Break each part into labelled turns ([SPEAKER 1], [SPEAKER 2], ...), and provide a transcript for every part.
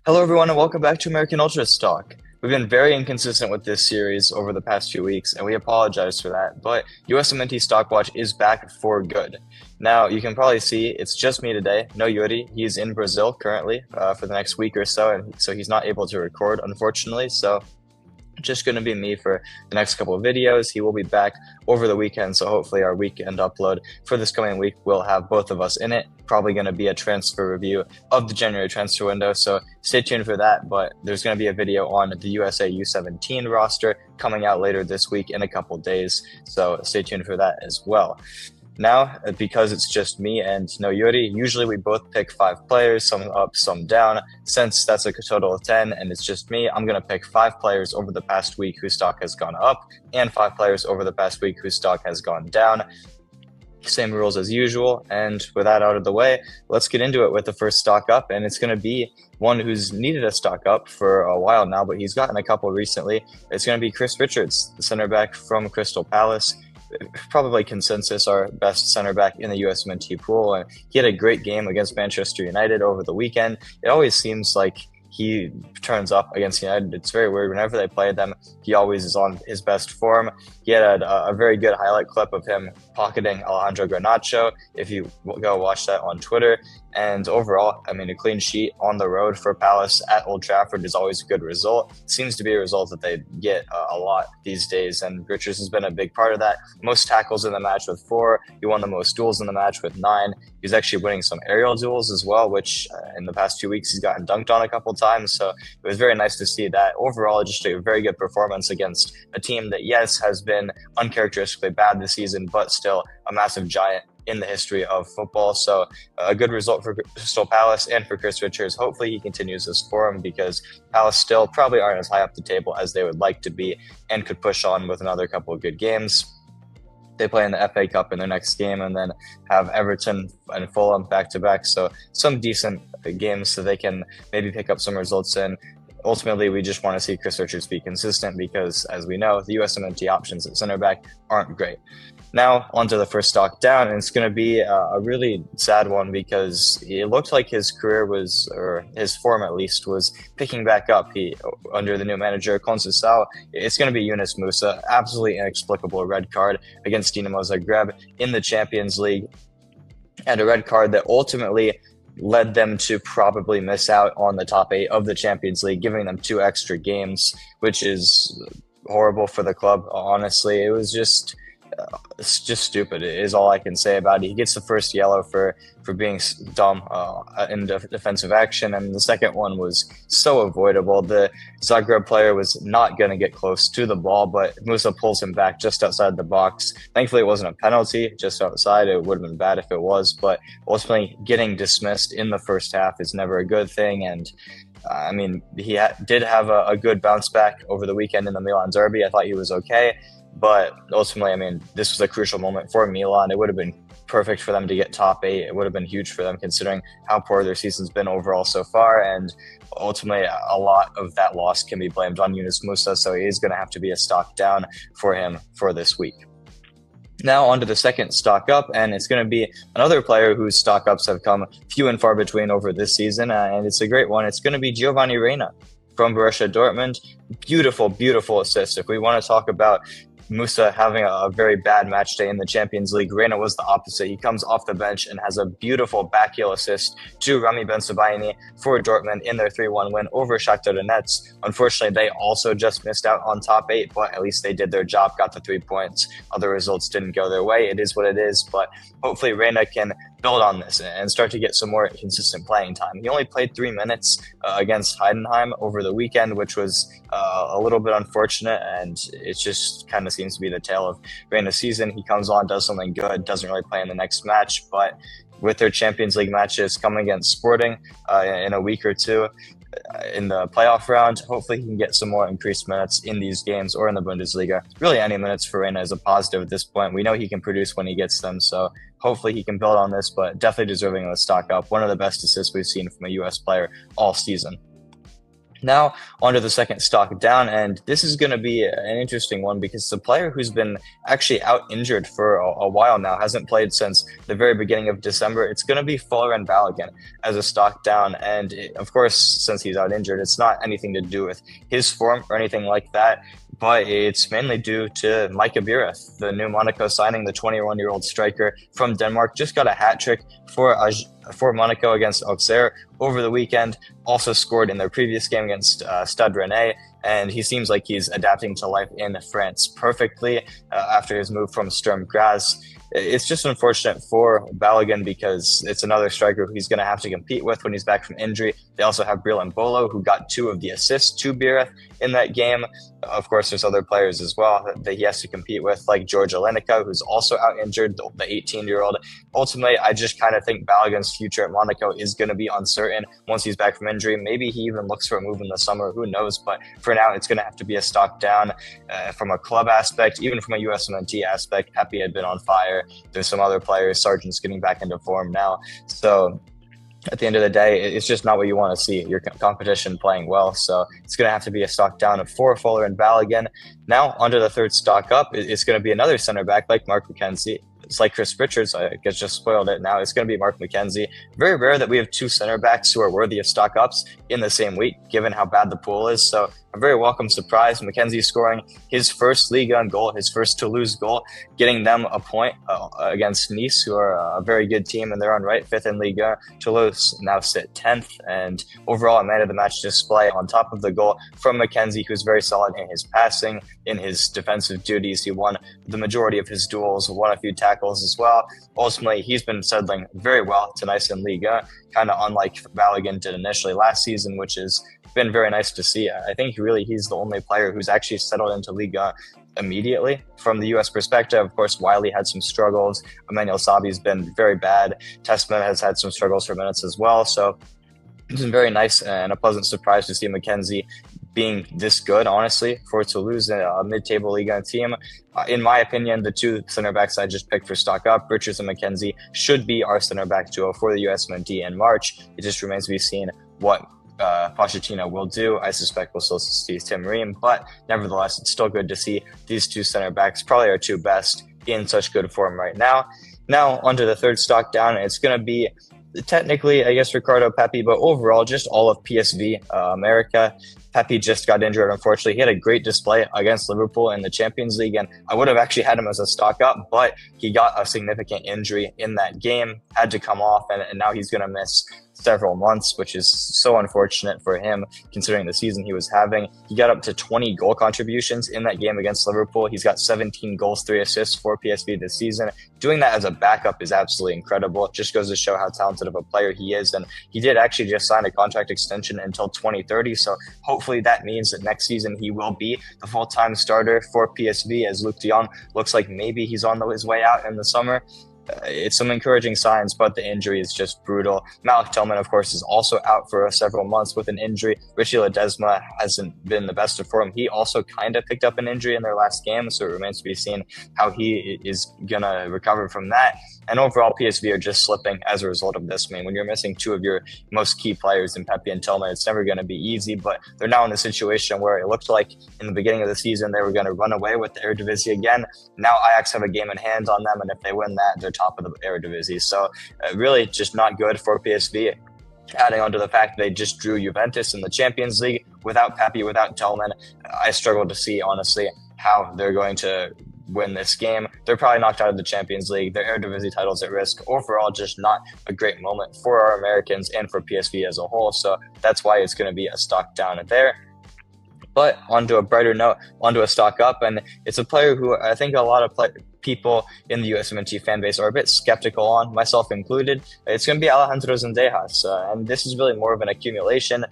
[SPEAKER 1] Hello, everyone, and welcome back to American Ultra Stock. We've been very inconsistent with this series over the past few weeks, and we apologize for that, but USMNT Stockwatch is back for good. Now, you can probably see it's just me today, no Yuri. He's in Brazil currently for the next week or so, and so he's not able to record, unfortunately, so just going to be me for the next couple of videos. He will be back over the weekend, so hopefully our weekend upload for this coming week will have both of us in it. Probably going to be a transfer review of the January transfer window, so stay tuned for that. But there's going to be a video on the USA U17 roster coming out later this week in a couple days, so stay tuned for that as well. Now, because it's just me and no Yuri, usually we both pick 5 players, some up, some down. Since that's a total of 10 and it's just me, I'm going to pick 5 players over the past week whose stock has gone up and 5 players over the past week whose stock has gone down. Same rules as usual. And with that out of the way, let's get into it with the first stock up. And it's going to be one who's needed a stock up for a while now, but he's gotten a couple recently. It's going to be Chris Richards, the center back from Crystal Palace. Probably consensus our best center back in the USMNT pool. And he had a great game against Manchester United over the weekend. It always seems like he turns up against United. It's very weird. Whenever they play them, he always is on his best form. He had a very good highlight clip of him pocketing Alejandro Garnacho, if you go watch that on Twitter. And overall, I mean, a clean sheet on the road for Palace at Old Trafford is always a good result. It seems to be a result that they get a lot these days, and Richards has been a big part of that. Most tackles in the match with 4. He won the most duels in the match with 9. He's actually winning some aerial duels as well, which in the past 2 weeks he's gotten dunked on a couple times. So it was very nice to see that. Overall, just a very good performance against a team that, yes, has been uncharacteristically bad this season, but still a massive giant in the history of football. So a good result for Crystal Palace and for Chris Richards. Hopefully he continues this form, because Palace still probably aren't as high up the table as they would like to be and could push on with another couple of good games. They play in the FA Cup in their next game and then have Everton and Fulham back-to-back. So some decent games so they can maybe pick up some results in. Ultimately, we just want to see Chris Richards be consistent because, as we know, the USMNT options at center back aren't great. Now, onto the first stock down, and it's going to be a really sad one because it looked like his career was, or his form at least, was picking back up. Under the new manager, Musah, it's going to be Yunus Musah. Absolutely inexplicable red card against Dinamo Zagreb in the Champions League, and a red card that ultimately led them to probably miss out on the top 8 of the Champions League, giving them 2 extra games, which is horrible for the club. Honestly, it was just it's just stupid is all I can say about it. He gets the first yellow for being dumb in defensive action, and the second one was so avoidable. The Zagreb player was not going to get close to the ball, but Musah pulls him back just outside the box. Thankfully, it wasn't a penalty, just outside. It would have been bad if it was, but ultimately getting dismissed in the first half is never a good thing. And I mean, he did have a good bounce back over the weekend in the Milan derby. I thought he was okay. But ultimately, I mean, this was a crucial moment for Milan. It would have been perfect for them to get top 8. It would have been huge for them considering how poor their season's been overall so far. And ultimately, a lot of that loss can be blamed on Yunus Musah. So he is going to have to be a stock down for him for this week. Now on to the second stock up, and it's going to be another player whose stock ups have come few and far between over this season. And it's a great one. It's going to be Giovanni Reyna from Borussia Dortmund. Beautiful, beautiful assist. If we want to talk about Musah having a very bad match day in the Champions League, Reyna was the opposite. He comes off the bench and has a beautiful back heel assist to Rami Bensebaini for Dortmund in their 3-1 win over Shakhtar Donetsk. Unfortunately, they also just missed out on top 8, but at least they did their job, got the 3 points. Other results didn't go their way. It is what it is, but hopefully Reyna can build on this and start to get some more consistent playing time. He only played 3 minutes against Heidenheim over the weekend, which was a little bit unfortunate, and it just kind of seems to be the tale of Reyna's season. He comes on, does something good, doesn't really play in the next match, but with their Champions League matches coming against Sporting in a week or two, in the playoff round, hopefully he can get some more increased minutes in these games or in the Bundesliga. Really, any minutes for Reyna is a positive at this point. We know he can produce when he gets them, so hopefully he can build on this, but definitely deserving of a stock up. One of the best assists we've seen from a U.S. player all season. Now, onto the second stock down, and this is going to be an interesting one because the player who's been actually out injured for a while now, hasn't played since the very beginning of December. It's going to be Folarin Balogun as a stock down, and of course, since he's out injured, it's not anything to do with his form or anything like that, but it's mainly due to Micah Biereth, the new Monaco signing, the 21-year-old striker from Denmark, just got a hat trick for Monaco against Auxerre over the weekend, also scored in their previous game against Stade Rennais, and he seems like he's adapting to life in France perfectly after his move from Sturm Graz. It's just unfortunate for Balogun because it's another striker who he's going to have to compete with when he's back from injury. They also have Bril Mbolo, who got 2 of the assists to Biereth in that game. Of course, there's other players as well that he has to compete with, like George Olenica, who's also out injured, the 18-year-old. Ultimately, I just kind of think Balogun's future at Monaco is going to be uncertain once he's back from injury. Maybe he even looks for a move in the summer, who knows? But for now, it's going to have to be a stock down from a club aspect, even from a USMNT aspect. Pepe had been on fire. There's some other players, Sargent's getting back into form now. So at the end of the day, it's just not what you want to see, your competition playing well. So it's going to have to be a stock down of 4 Folarin Balogun. Now, onto the third stock up, it's going to be another center back like Mark McKenzie. It's like Chris Richards, I guess, just spoiled it. Now it's going to be Mark McKenzie. Very rare that we have 2 center backs who are worthy of stock ups in the same week, given how bad the pool is. So a very welcome surprise. McKenzie scoring his first Ligue 1 goal, his first Toulouse goal, getting them a point against Nice, who are a very good team in their own right, 5th in Ligue 1. Toulouse now sit 10th, and overall a man of the match display on top of the goal from McKenzie, who's very solid in his passing, in his defensive duties. He won the majority of his duels, won a few tackles as well. Ultimately, he's been settling very well to Nice in Ligue 1, kind of unlike Balogun did initially last season, which has been very nice to see. I think he's the only player who's actually settled into Ligue 1 immediately from the U.S. perspective. Of course, Wiley had some struggles. Emmanuel Sabi's been very bad. Testament has had some struggles for minutes as well. So it's been very nice and a pleasant surprise to see McKenzie being this good, honestly, for Toulouse, a mid-table Ligue 1 team. In my opinion, the 2 center backs I just picked for stock up, Richards and McKenzie, should be our center back duo for the USMNT in March. It just remains to be seen what Pochettino will do. I suspect we'll still see Tim Ream, but nevertheless, it's still good to see these 2 center backs, probably our 2 best, in such good form right now. Now, onto the third stock down, it's going to be technically, I guess, Ricardo Pepi, but overall, just all of PSV America. Pepi just got injured, unfortunately. He had a great display against Liverpool in the Champions League, and I would have actually had him as a stock up, but he got a significant injury in that game, had to come off, and now he's going to miss several months, which is so unfortunate for him considering the season he was having. He got up to 20 goal contributions in that game against Liverpool. He's got 17 goals, 3 assists for PSV this season. Doing that as a backup is absolutely incredible. It just goes to show how talented of a player he is, and he did actually just sign a contract extension until 2030, so hopefully that means that next season he will be the full-time starter for PSV, as Luc de Jong looks like maybe he's on his way out in the summer. It's some encouraging signs, but the injury is just brutal. Malik Tillman, of course, is also out for several months with an injury. Richie Ledesma hasn't been the best of form. He also kind of picked up an injury in their last game, so it remains to be seen how he is going to recover from that. And overall, PSV are just slipping as a result of this. I mean, when you're missing 2 of your most key players in Pepe and Tillman, it's never going to be easy, but they're now in a situation where it looked like in the beginning of the season they were going to run away with the Eredivisie again. Now Ajax have a game in hand on them, and if they win that, they're top of the Eredivisie. So really just not good for PSV. Adding on to the fact they just drew Juventus in the Champions League without Pepe, without Tillman, I struggle to see, honestly, how they're going to win this game. They're probably knocked out of the Champions League. Their Eredivisie title's at risk. Overall, just not a great moment for our Americans and for PSV as a whole. So that's why it's going to be a stock down there. But onto a brighter note, onto a stock up, and it's a player who I think a lot of people in the USMNT fan base are a bit skeptical on, myself included. It's going to be Alejandro Zendejas, and this is really more of an accumulation.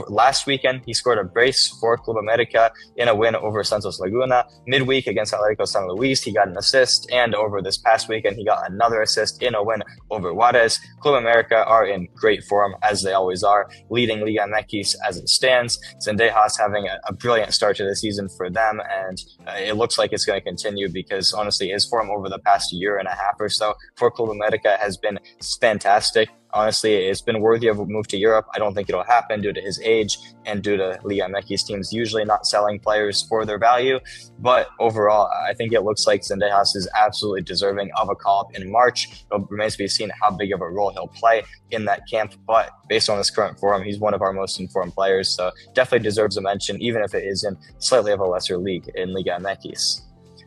[SPEAKER 1] Last weekend, he scored a brace for Club America in a win over Santos Laguna. Midweek against Atlético San Luis, he got an assist, and over this past weekend, he got another assist in a win over Juarez. Club America are in great form, as they always are, leading Liga MX as it stands. Zendejas having a brilliant start to the season for them, and it looks like it's going to continue because, honestly, his his form over the past year and a half or so for Club America has been fantastic. Honestly, it's been worthy of a move to Europe. I don't think it'll happen due to his age and due to Liga MX teams usually not selling players for their value. But overall, I think it looks like Zendejas is absolutely deserving of a call-up in March. It remains to be seen how big of a role he'll play in that camp. But based on his current form, he's one of our most informed players. So definitely deserves a mention, even if it is in slightly of a lesser league in Liga MX.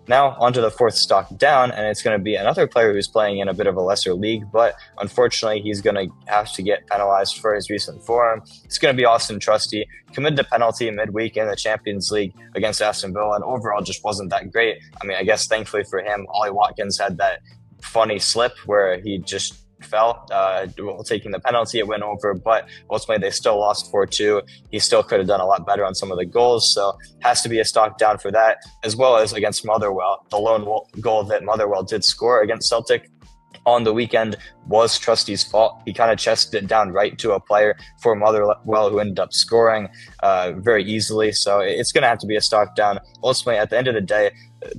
[SPEAKER 1] Now, onto the fourth stock down, and it's going to be another player who's playing in a bit of a lesser league, but unfortunately, he's going to have to get penalized for his recent form. It's going to be Austin Trusty, committed a penalty midweek in the Champions League against Aston Villa, and overall just wasn't that great. I mean, I guess thankfully for him, Ollie Watkins had that funny slip where he just fell taking the penalty. It went over, but ultimately they still lost 4-2. He still could have done a lot better on some of the goals, so has to be a stock down for that, as well as against Motherwell. The lone goal that Motherwell did score against Celtic on the weekend was Trusty's fault. He kind of chested it down right to a player for Motherwell who ended up scoring very easily. So it's going to have to be a stock down. Ultimately, at the end of the day,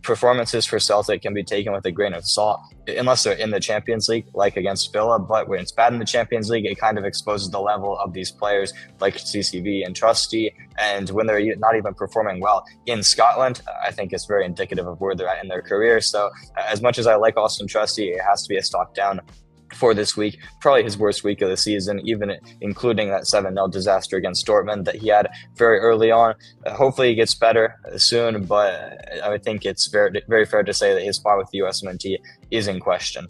[SPEAKER 1] performances for Celtic can be taken with a grain of salt, unless they're in the Champions League, like against Villa. But when it's bad in the Champions League, it kind of exposes the level of these players like CCV and Trusty. And when they're not even performing well in Scotland, I think it's very indicative of where they're at in their career. So as much as I like Austin Trusty, it has to be a stock down for this week. Probably his worst week of the season, even including that 7-0 disaster against Dortmund that he had very early on. Hopefully he gets better soon, but I think it's very fair to say that his spot with the USMNT is in question.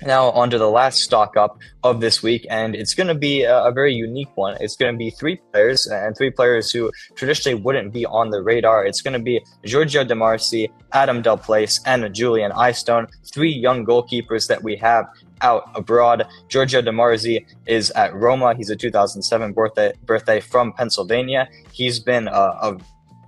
[SPEAKER 1] Now, on to the last stock up of this week, and it's going to be a very unique one. It's going to be three players who traditionally wouldn't be on the radar. It's going to be Giorgio De Marci, Adam Del Place, and Julian Eystone, three young goalkeepers that we have out abroad. Giorgio De Marci is at Roma. He's a 2007 birthday from Pennsylvania. He's been a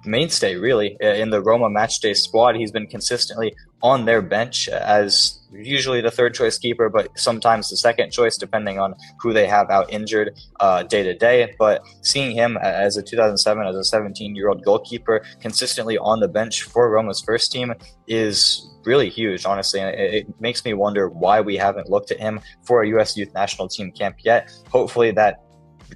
[SPEAKER 1] mainstay, really, in the Roma matchday squad. He's been consistently on their bench as usually the third choice keeper, but sometimes the second choice, depending on who they have out injured day to day. But seeing him as a 2007, as a 17-year-old goalkeeper consistently on the bench for Roma's first team is really huge, honestly. And it makes me wonder why we haven't looked at him for a U.S. youth national team camp yet. Hopefully that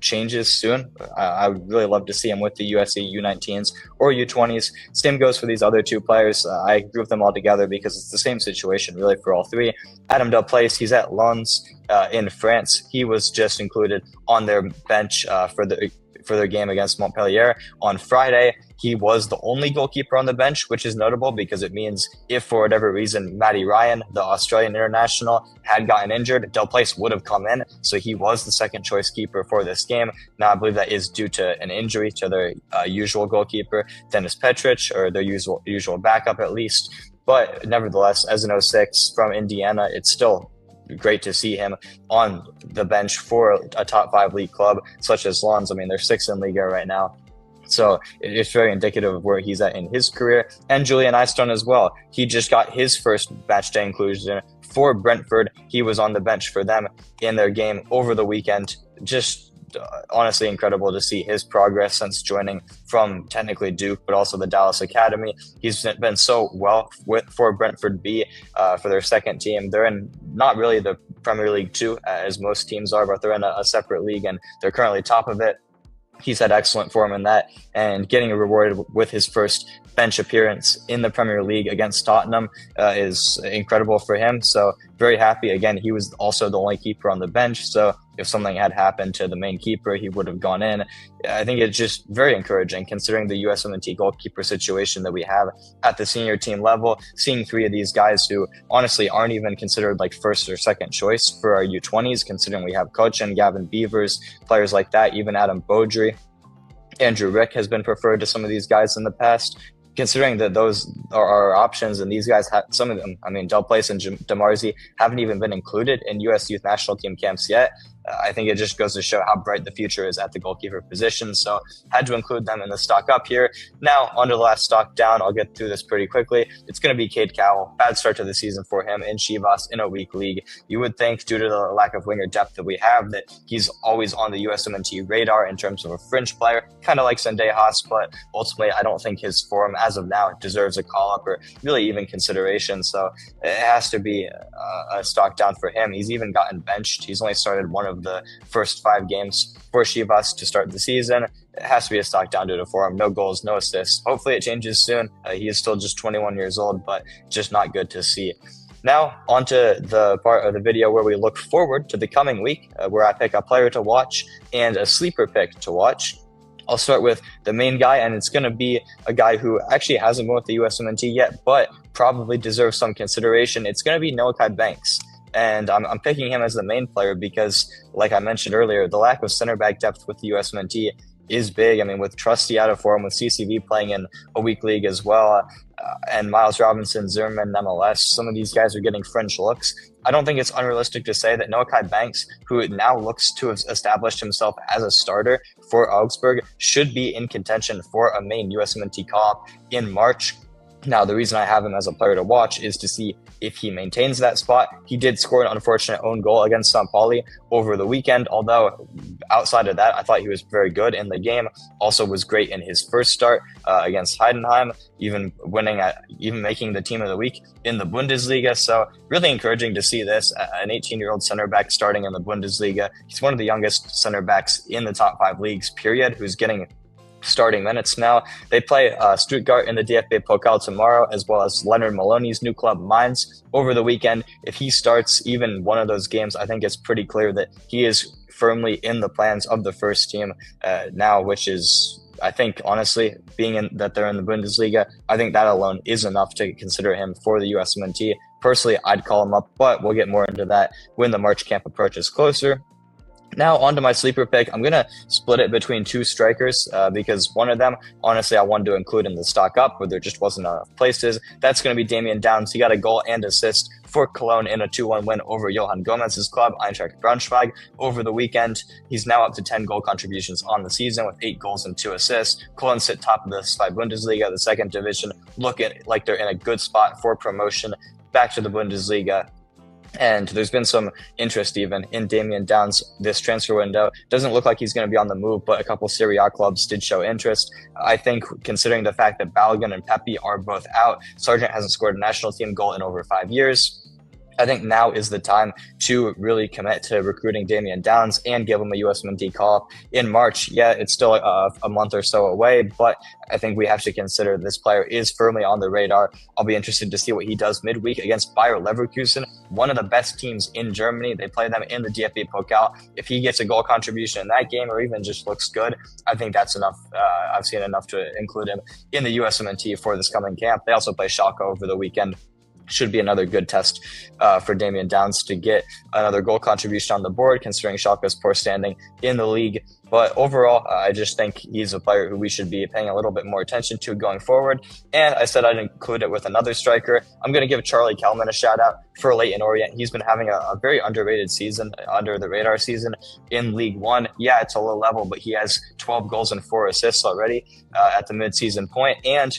[SPEAKER 1] changes soon. I would really love to see him with the USA U19s or U20s. Same goes for these other two players. I group them all together because it's the same situation really for all three. Adam Del Place, he's at Lens in France. He was just included on their bench for their game against Montpellier on Friday. He was the only goalkeeper on the bench, which is notable because it means if for whatever reason Matty Ryan, the Australian international, had gotten injured, Del Place would have come in. So he was the second choice keeper for this game. Now I believe that is due to an injury to their usual goalkeeper, Dennis Petric, or their usual backup at least. But nevertheless, as an 06 from Indiana, it's still great to see him on the bench for a top 5 league club such as Lens. I mean, they're 6th in Liga right now. So it's very indicative of where he's at in his career. And Julian Eystone as well. He just got his first matchday inclusion for Brentford. He was on the bench for them in their game over the weekend. Just honestly incredible to see his progress since joining from technically Duke, but also the Dallas Academy. He's been so well for Brentford B for their second team. They're in not really the Premier League 2 as most teams are, but they're in a separate league and they're currently top of it. He's had excellent form in that, and getting rewarded with his first bench appearance in the Premier League against Tottenham is incredible for him. So very happy. Again, he was also the only keeper on the bench. So if something had happened to the main keeper, he would have gone in. I think it's just very encouraging considering the USMNT goalkeeper situation that we have at the senior team level. Seeing three of these guys who honestly aren't even considered like first or second choice for our U20s, considering we have Cochin, Gavin Beavers, players like that, even Adam Beaudry. Andrew Rick has been preferred to some of these guys in the past. Considering that those are our options, and these guys have some of them, I mean, Del Place and De Marci haven't even been included in U.S. youth national team camps yet. I think it just goes to show how bright the future is at the goalkeeper position. So had to include them in the stock up here. Now, on to the last stock down. I'll get through this pretty quickly. It's going to be Cade Cowell. Bad start to the season for him in Chivas in a weak league. You would think, due to the lack of winger depth that we have, that he's always on the USMNT radar in terms of a fringe player, kind of like Sendejas, but ultimately I don't think his form as of now deserves a call-up or really even consideration. So it has to be a stock down for him. He's even gotten benched. He's only started one of the first 5 games for Chivas to start the season. It has to be a stock down due to form. No goals, no assists. Hopefully it changes soon. He is still just 21 years old, but just not good to see. Now, onto the part of the video where we look forward to the coming week, where I pick a player to watch and a sleeper pick to watch. I'll start with the main guy, and it's going to be a guy who actually hasn't won with the USMNT yet, but probably deserves some consideration. It's going to be Noakai Banks. And I'm picking him as the main player because, like I mentioned earlier, the lack of center back depth with the USMNT is big. I mean, with Trusty out of form, with CCV playing in a weak league as well, and Miles Robinson, Zimmerman, MLS, some of these guys are getting fringe looks. I don't think it's unrealistic to say that Noakai Banks, who now looks to have established himself as a starter for Augsburg, should be in contention for a main USMNT call-up in March. Now, the reason I have him as a player to watch is to see if he maintains that spot. He did score an unfortunate own goal against St. Pauli over the weekend, although outside of that, I thought he was very good in the game. Also was great in his first start against Heidenheim, even making the team of the week in the Bundesliga. So really encouraging to see this, an 18-year-old center back starting in the Bundesliga. He's one of the youngest center backs in the top 5 leagues, period, who's getting starting minutes now. They play Stuttgart in the DFB Pokal tomorrow, as well as Leonard Maloney's new club Mainz over the weekend. If he starts even one of those games, I think it's pretty clear that he is firmly in the plans of the first team now, which is, I think, honestly, that they're in the Bundesliga, I think that alone is enough to consider him for the USMNT. Personally, I'd call him up, but we'll get more into that when the March camp approaches closer. Now, on to my sleeper pick. I'm going to split it between 2 strikers because one of them, honestly, I wanted to include in the stock up, but there just wasn't enough places. That's going to be Damian Downs. He got a goal and assist for Cologne in a 2-1 win over Johan Gomez's club, Eintracht Braunschweig, over the weekend. He's now up to 10 goal contributions on the season with 8 goals and 2 assists. Cologne sit top of the Bundesliga, the second division, looking like they're in a good spot for promotion back to the Bundesliga. And there's been some interest even in Damian Downs this transfer window. Doesn't look like he's going to be on the move, but a couple Serie A clubs did show interest. I think considering the fact that Balogun and Pepe are both out, Sargent hasn't scored a national team goal in over 5 years. I think now is the time to really commit to recruiting Damian Downs and give him a USMNT call in March. Yeah, it's still a month or so away, but I think we have to consider this player is firmly on the radar. I'll be interested to see what he does midweek against Bayer Leverkusen, one of the best teams in Germany. They play them in the DFB Pokal. If he gets a goal contribution in that game or even just looks good, I think that's enough. I've seen enough to include him in the USMNT for this coming camp. They also play Schalke over the weekend. Should be another good test for Damian Downs to get another goal contribution on the board, considering Schalke's poor standing in the league. But overall, I just think he's a player who we should be paying a little bit more attention to going forward. And I said I'd include it with another striker. I'm going to give Charlie Kelman a shout out for Leyton Orient. He's been having a very underrated season, under the radar season in League One. Yeah, it's a low level, but he has 12 goals and 4 assists already at the midseason point. And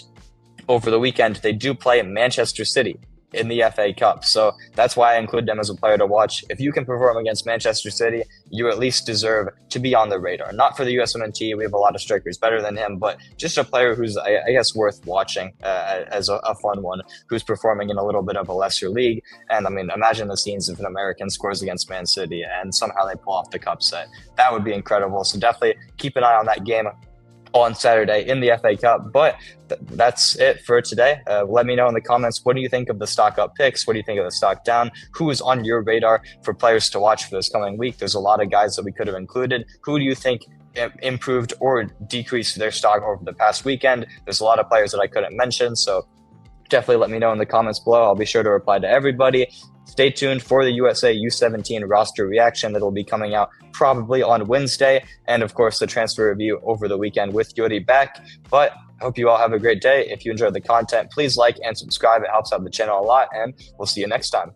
[SPEAKER 1] over the weekend, they do play Manchester City in the FA Cup. So that's why I include them as a player to watch. If you can perform against Manchester City, you at least deserve to be on the radar. Not for the USMNT, we have a lot of strikers better than him, but just a player who's, I guess, worth watching as a fun one, who's performing in a little bit of a lesser league. And I mean, imagine the scenes if an American scores against Man City and somehow they pull off the cup set. That would be incredible. So definitely keep an eye on that game on Saturday in the FA Cup. But that's it for today. Let me know in the comments, what do you think of the stock up picks? What do you think of the stock down? Who is on your radar for players to watch for this coming week? There's a lot of guys that we could have included. Who do you think improved or decreased their stock over the past weekend? There's a lot of players that I couldn't mention, so definitely let me know in the comments below. I'll be sure to reply to everybody. Stay tuned for the USA U17 roster reaction that will be coming out probably on Wednesday. And of course, the transfer review over the weekend with Yuri back. But I hope you all have a great day. If you enjoyed the content, please like and subscribe. It helps out the channel a lot. And we'll see you next time.